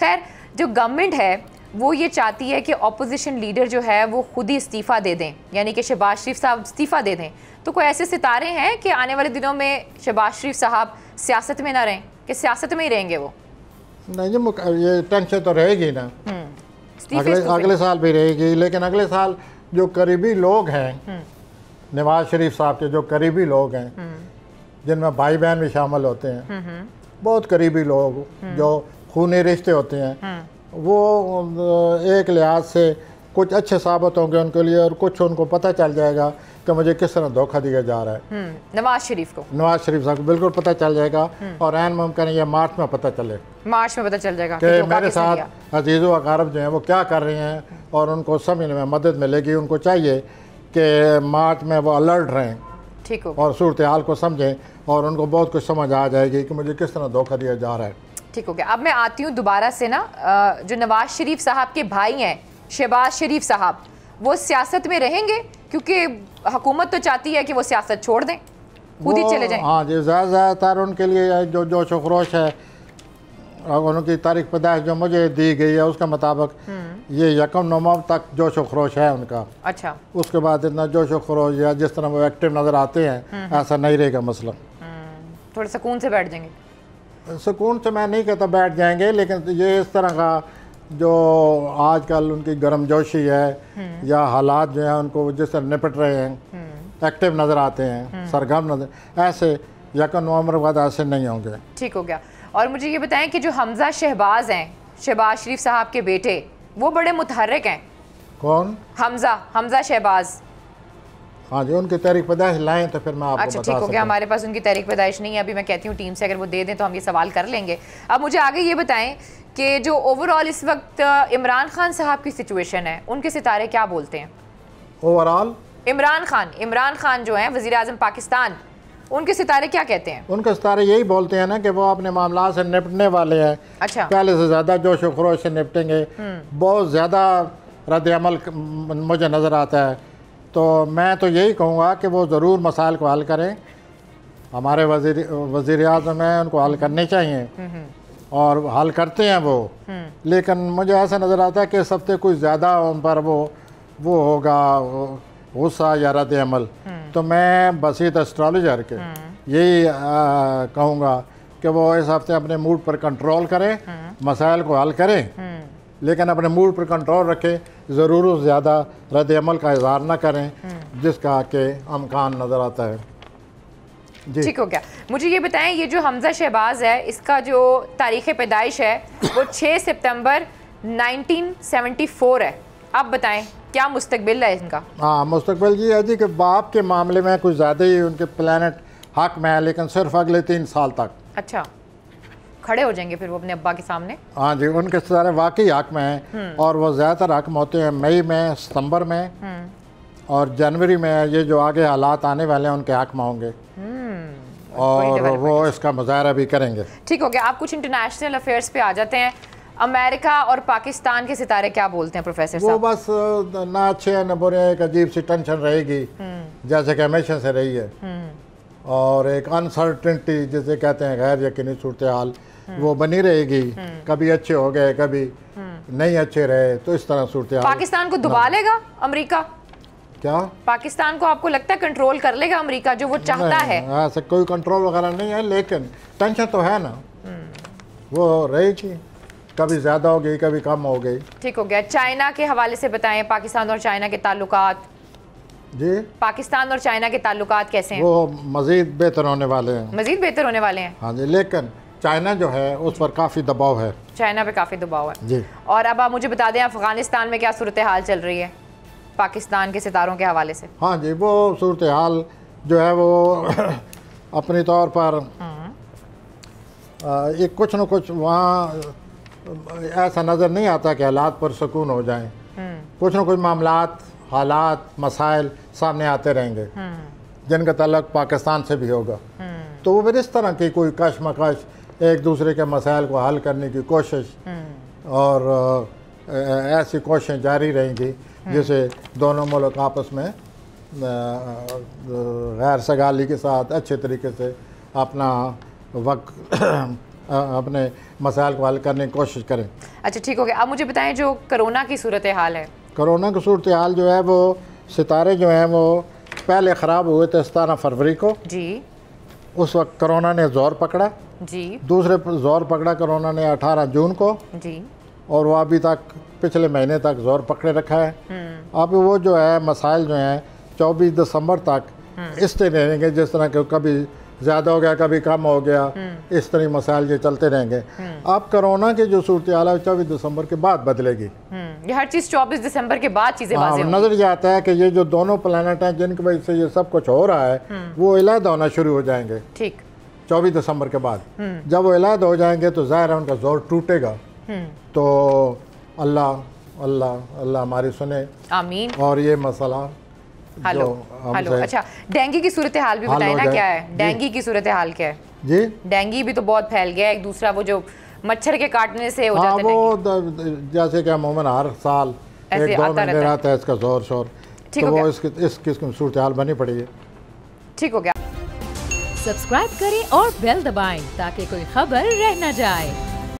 खैर, जो गवर्नमेंट है वो ये चाहती है कि ऑपोजिशन लीडर जो है वो खुद ही इस्तीफ़ा दे दें, यानी कि शहबाज शरीफ साहब इस्तीफ़ा दे दें। तो कोई ऐसे सितारे हैं कि आने वाले दिनों में शहबाज शरीफ साहब सियासत में ना रहें, कि सियासत में ही रहेंगे वो? नहीं, ये टेंशन तो रहेगी ना, अगले साल भी रहेगी। लेकिन अगले साल जो करीबी लोग हैं नवाज शरीफ साहब के, जो करीबी लोग हैं, जिनमें भाई बहन भी शामिल होते हैं, बहुत करीबी लोग जो खूनी रिश्ते होते हैं, वो एक लिहाज से कुछ अच्छे साबित होंगे उनके लिए, और कुछ उनको पता चल जाएगा कि मुझे किस तरह धोखा दिया जा रहा है। नवाज शरीफ साहब को बिल्कुल पता चल जाएगा, और ऐन मुमकिन है ये मार्च में पता चले, मार्च में पता चल जाएगा कि मेरे साथ अजीज़ो अकारब जो हैं वो क्या कर रहे हैं, और उनको समझने में मदद मिलेगी। उनको चाहिए कि मार्च में वो अलर्ट रहें, ठीक हो, और सूरत हाल को समझें, और उनको बहुत कुछ समझ आ जाएगी कि मुझे किस तरह धोखा दिया जा रहा है। ठीक हो गया। अब मैं आती हूँ दोबारा से ना, जो नवाज शरीफ साहब के भाई हैं शहबाज शरीफ साहब, वो सियासत में रहेंगे? क्योंकि हुकूमत तो चाहती है कि वो सियासत छोड़ दें, खुद ही चले जाएं। हाँ जी, ज़्यादातर उनके लिए जो जोश व खरोश है, और उनकी तारीख पैदाइश जो मुझे दी गई है उसके मुताबिक ये 1 नवंबर तक जोश व खरोश है उनका। अच्छा, उसके बाद इतना जोश व खरोश या जिस तरह वो एक्टिव नज़र आते हैं ऐसा नहीं रहेगा मसला। थोड़ा सुकून से बैठ जाएंगे। सुकून से मैं नहीं कहता बैठ जाएंगे, लेकिन ये इस तरह का जो आजकल उनकी गर्मजोशी है या हालात जो हैं उनको जिस तरह निपट रहे हैं, एक्टिव नज़र आते हैं, सरगर्म नजर, ऐसे 1 नवंबर बाद ऐसे नहीं होंगे। ठीक हो गया। और मुझे ये बताएं कि जो हमजा शहबाज हैं, शहबाज शरीफ साहब के बेटे, वो बड़े मुतहर्रिक हैं। कौन? हमजा शहबाज। हाँ जी, उनकी तारीख पैदाइश लाएं तो फिर मैं आपको अच्छा, ठीक हो गया। हमारे पास उनकी तारीख पैदाइश नहीं है अभी, मैं कहती हूँ टीम से अगर वो दे दें तो हम ये सवाल कर लेंगे। अब मुझे आगे ये बताएं कि जो ओवरऑल इस वक्त इमरान खान साहब की सिचुएशन है, उनके सितारे क्या बोलते हैं? ओवरऑल इमरान खान जो हैं वज़ीर आज़म पाकिस्तान, उनके सितारे क्या कहते हैं? उनके सितारे यही बोलते हैं ना कि वो अपने मामला से निपटने वाले हैं। अच्छा, पहले से ज़्यादा जोश व खरोश से निपटेंगे, बहुत ज़्यादा रद्द-ए-अमल मुझे नज़र आता है। तो मैं तो यही कहूँगा कि वो ज़रूर मसाइल को हल करें। हमारे वज़ीर आज़म हैं, उनको हल करने चाहिए, और हल करते हैं वो। लेकिन मुझे ऐसा नज़र आता है कि इस हफ्ते कुछ ज़्यादा उन पर वो होगा गुस्सा या रद्द-ए-अमल। तो मैं बसीत एस्ट्रोलॉजर के यही कहूँगा कि वो इस हफ्ते अपने मूड पर कंट्रोल करें, मसाइल को हल करें, लेकिन अपने मूड पर कंट्रोल रखें, ज़रूर ज़्यादा रद्द-ए-अमल का इज़हार न करें जिसका कि अमकान नज़र आता है। जी, ठीक हो गया। मुझे ये बताएं, ये जो हमजा शहबाज है, इसका जो तारीख़ पैदाइश है वो 6 सितंबर 1974 है। अब बताएं क्या मुस्तकबिल है इनका? हाँ, मुस्तकबिल ये है जी कि बाप के मामले में कुछ ज़्यादा ही उनके प्लानट हक में है, लेकिन सिर्फ अगले 3 साल तक। अच्छा, खड़े हो जाएंगे फिर वो अपने अब्बा के सामने? हाँ जी, उनके सारे वाकई हक में हैं, और वो ज़्यादातर हक में होते हैं मई में, सितंबर में और जनवरी में। ये जो आगे हालात आने वाले हैं उनके हक में होंगे, और वो इसका मुजाहरा भी करेंगे। ठीक हो गया। आप कुछ इंटरनेशनल अफेयर्स पे आ जाते हैं। अमेरिका और पाकिस्तान के सितारे क्या बोलते हैं प्रोफेसर साहब? वो बस ना अच्छे न बुरे, एक अजीब सी टेंशन रहेगी जैसे कि हमेशा से रही है, और एक अनसर्टेनिटी जिसे कहते हैं, गैर यकीनी सूरत हाल, वो बनी रहेगी। कभी अच्छे हो गए, कभी नहीं अच्छे रहे, तो इस तरह सूरत हाल। पाकिस्तान को दबा लेगा अमेरिका? क्या पाकिस्तान को आपको लगता है कंट्रोल कर लेगा अमेरिका, जो वो चाहता है? ऐसा कोई कंट्रोल वगैरह नहीं है, लेकिन टेंशन तो है ना, वो रहेगी, कभी ज़्यादा हो गई, कभी कम हो गई। ठीक हो गया। चाइना के हवाले से बताएं, पाकिस्तान और चाइना के ताल्लुकात। जी, पाकिस्तान और चाइना के ताल्लुकात कैसे हैं? वो मज़ीद बेहतर होने वाले हैं। मज़ीद बेहतर होने वाले हैं? हाँ जी, लेकिन चाइना जो है उस पर काफ़ी दबाव है। चाइना पे काफ़ी दबाव है जी। और अब आप मुझे बता दें, अफगानिस्तान में क्या सूरत हाल चल रही है पाकिस्तान के सितारों के हवाले से? हाँ जी, वो सूरत हाल जो है वो अपनी तौर पर एक कुछ न कुछ वहाँ ऐसा नज़र नहीं आता कि हालात पर सुकून हो जाएं। कुछ न कुछ मामलात, हालात, मसाइल सामने आते रहेंगे जिनका तल्लुक़ पाकिस्तान से भी होगा। तो वो फिर इस तरह की कोई कशमकश, एक दूसरे के मसाइल को हल करने की कोशिश, और ऐसी कोशिशें जारी रहेंगी जिसे दोनों मुल्क आपस में गैर सगाली के साथ अच्छे तरीके से अपना वक्त अपने मसाइल को हल करने की कोशिश करें। अच्छा ठीक हो गया। अब मुझे बताएं जो कोरोना की सूरत हाल है। कोरोना की सूरत हाल जो है वो सितारे जो हैं वो पहले ख़राब हुए थे 17 फरवरी को जी। उस वक्त कोरोना ने ज़ोर पकड़ा जी। दूसरे ज़ोर पकड़ा कोरोना ने 18 जून को जी। और वो अभी तक पिछले महीने तक ज़ोर पकड़े रखा है। अब वो जो है मसाइल जो हैं 24 दिसंबर तक इस तरह रहेंगे जिस तरह के कभी ज़्यादा हो गया कभी कम हो गया, इस तरह मसाइल ये चलते रहेंगे। अब कोरोना की जो सूरत हाल है 24 दिसंबर के बाद बदलेगी। ये हर चीज़ 24 दिसंबर के बाद चीज़ें वाज़ेह होंगी। नज़र ये आता है कि ये जो दोनों प्लानट हैं जिनकी वजह से ये सब कुछ हो रहा है वो अलग होना शुरू हो जाएंगे। ठीक। 24 दिसंबर के बाद जब वो अलग हो जाएंगे तो ज़ाहिर है उनका जोर टूटेगा। तो अल्लाह अल्लाह अल्लाह हमारी सुने, आमीन। और ये मसला हेलो हेलो। अच्छा डेंगू की सूरत हाल भी बताए ना, क्या है डेंगू की सूरत हाल क्या है जी? डेंगू भी तो बहुत फैल गया। एक दूसरा वो जो मच्छर के काटने से हो जाता है वो जैसे कि अमूमन हर साल एक दो महीने रहता है इसका जोर शोर, तो वो इस किस्म सूरत हाल बनी पड़ी है। ठीक हो गया। सब्सक्राइब करें और बेल दबाएं ताकि कोई खबर रह न जाए।